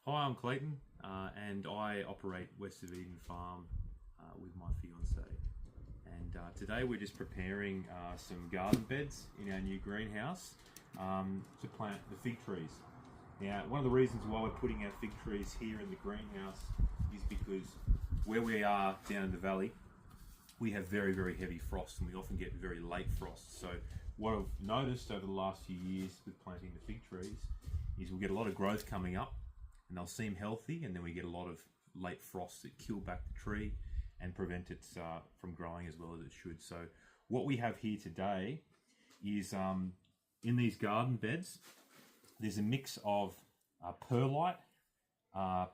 Hi, I'm Clayton, and I operate West of Eden Farm with my fiance. And today we're just preparing some garden beds in our new greenhouse to plant the fig trees. Now, one of the reasons why we're putting our fig trees here in the greenhouse is because where we are down in the valley, we have very, very heavy frost, and we often get very late frost. So what I've noticed over the last few years with planting the fig trees is we'll get a lot of growth coming up, and they'll seem healthy, and then we get a lot of late frosts that kill back the tree and prevent it from growing as well as it should. So what we have here today is in these garden beds, there's a mix of perlite,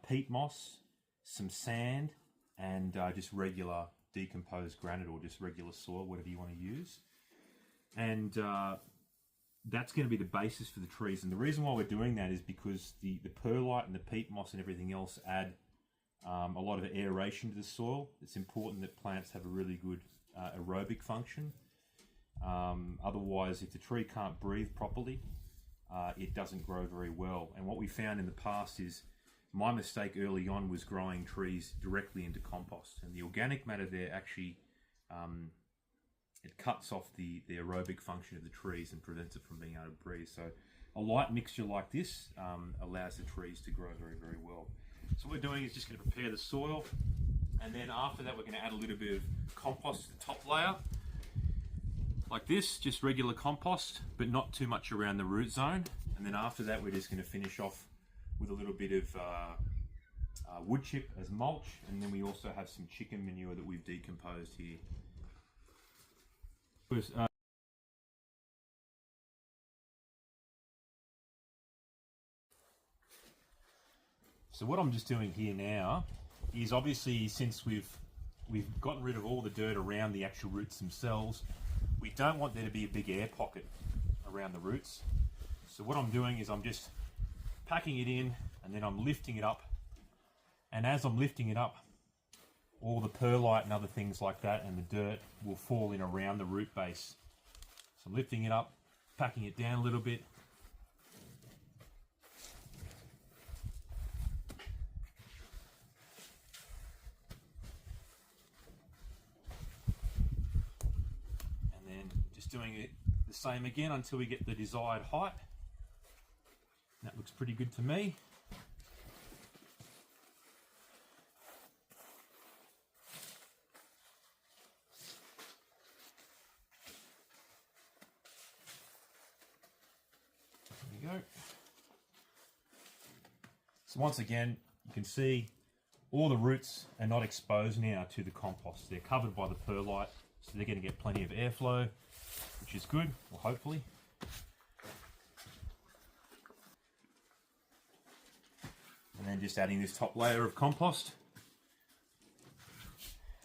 peat moss, some sand, and just regular decomposed granite or just regular soil, whatever you want to use. And that's going to be the basis for the trees. And the reason why we're doing that is because the perlite and the peat moss and everything else add a lot of aeration to the soil. It's important that plants have a really good aerobic function. Otherwise, if the tree can't breathe properly, it doesn't grow very well. And what we found in the past is my mistake early on was growing trees directly into compost. And the organic matter there actually it cuts off the aerobic function of the trees and prevents it from being able to breathe. So a light mixture like this allows the trees to grow very, very well. So what we're doing is just going to prepare the soil, and then after that we're going to add a little bit of compost to the top layer, like this, just regular compost, but not too much around the root zone. And then after that we're just going to finish off with a little bit of wood chip as mulch, and then we also have some chicken manure that we've decomposed here. So what I'm just doing here now is, obviously, since we've gotten rid of all the dirt around the actual roots themselves, we don't want there to be a big air pocket around the roots. So what I'm doing is I'm just packing it in, and then I'm lifting it up. And as I'm lifting it up, all the perlite and other things like that and the dirt will fall in around the root base. So I'm lifting it up, packing it down a little bit. And then just doing it the same again until we get the desired height. That looks pretty good to me. There we go. So once again, you can see all the roots are not exposed now to the compost. They're covered by the perlite, so they're going to get plenty of airflow, which is good, or hopefully. And then just adding this top layer of compost,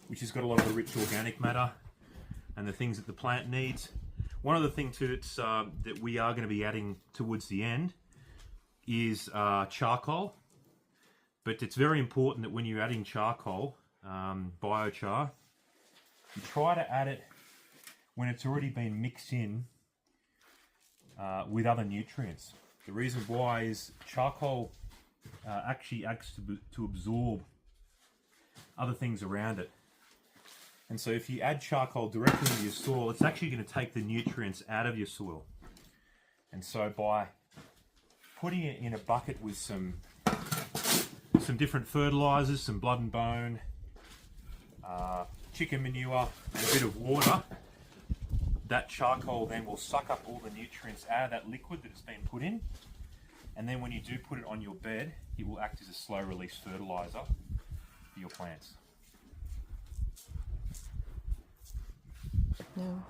which has got a lot of the rich organic matter and the things that the plant needs. One other thing too that we are going to be adding towards the end is charcoal. But it's very important that when you're adding charcoal, biochar, you try to add it when it's already been mixed in with other nutrients. The reason why is charcoal actually acts to absorb other things around it. And so if you add charcoal directly into your soil, it's actually going to take the nutrients out of your soil. And so by putting it in a bucket with some different fertilizers, some blood and bone, chicken manure, and a bit of water, that charcoal then will suck up all the nutrients out of that liquid that it's been put in. And then when you do put it on your bed, it will act as a slow release fertilizer for your plants. No.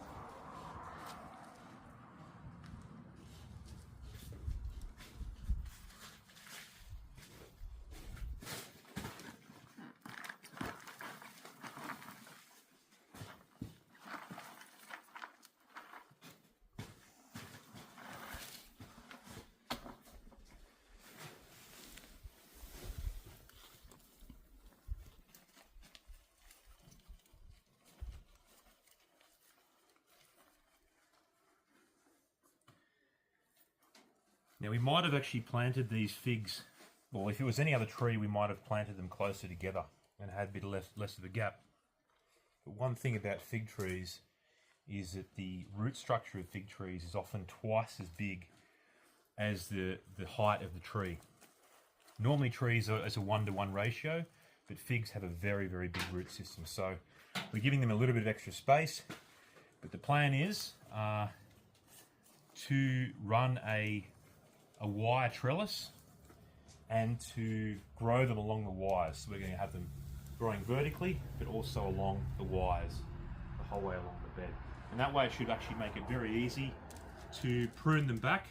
Now we might have actually planted these figs Well, if it was any other tree, we might have planted them closer together and had a bit less of a gap. But one thing about fig trees is that the root structure of fig trees is often twice as big as the height of the tree. Normally trees are as a 1-to-1 ratio, but figs have a very, very big root system. So we're giving them a little bit of extra space, but the plan is to run a wire trellis and to grow them along the wires. So we're going to have them growing vertically, but also along the wires, the whole way along the bed. And that way it should actually make it very easy to prune them back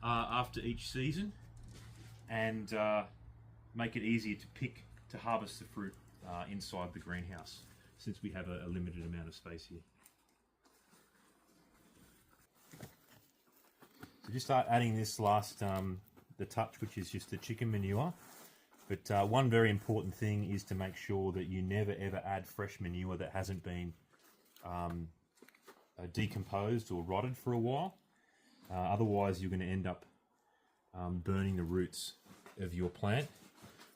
after each season, and make it easier to harvest the fruit inside the greenhouse, since we have a limited amount of space here. So just start adding this last, the touch, which is just the chicken manure. But one very important thing is to make sure that you never ever add fresh manure that hasn't been decomposed or rotted for a while. Otherwise you're going to end up burning the roots of your plant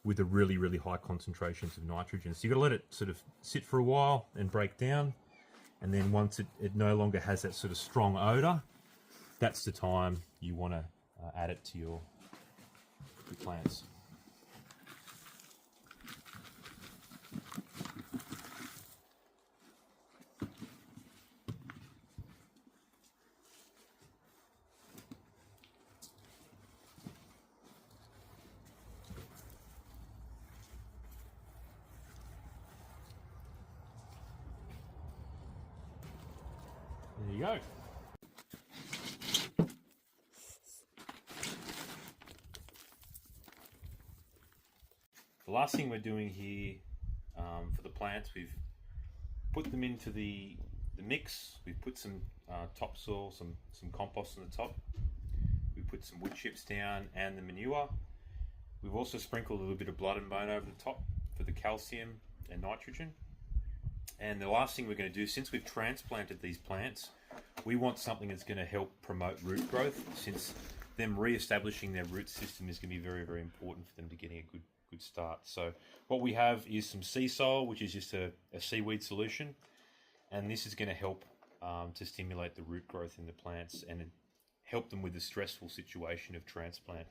with the really, really high concentrations of nitrogen. So you've got to let it sort of sit for a while and break down, and then once it no longer has that sort of strong odor, that's the time you want to add it to your plants. There you go. The last thing we're doing here for the plants, we've put them into the mix. We've put some topsoil, some compost on the top. We put some wood chips down and the manure. We've also sprinkled a little bit of blood and bone over the top for the calcium and nitrogen. And the last thing we're going to do, since we've transplanted these plants, we want something that's going to help promote root growth, since them re-establishing their root system is going to be very, very important for them to getting a good start. So what we have is some sea soil, which is just a seaweed solution, and this is going to help to stimulate the root growth in the plants and help them with the stressful situation of transplant.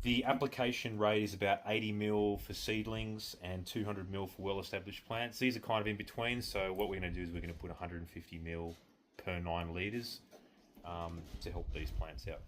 The application rate is about 80 ml for seedlings and 200 ml for well-established plants. These are kind of in between, so what we're going to do is we're going to put 150 ml per 9 litres to help these plants out.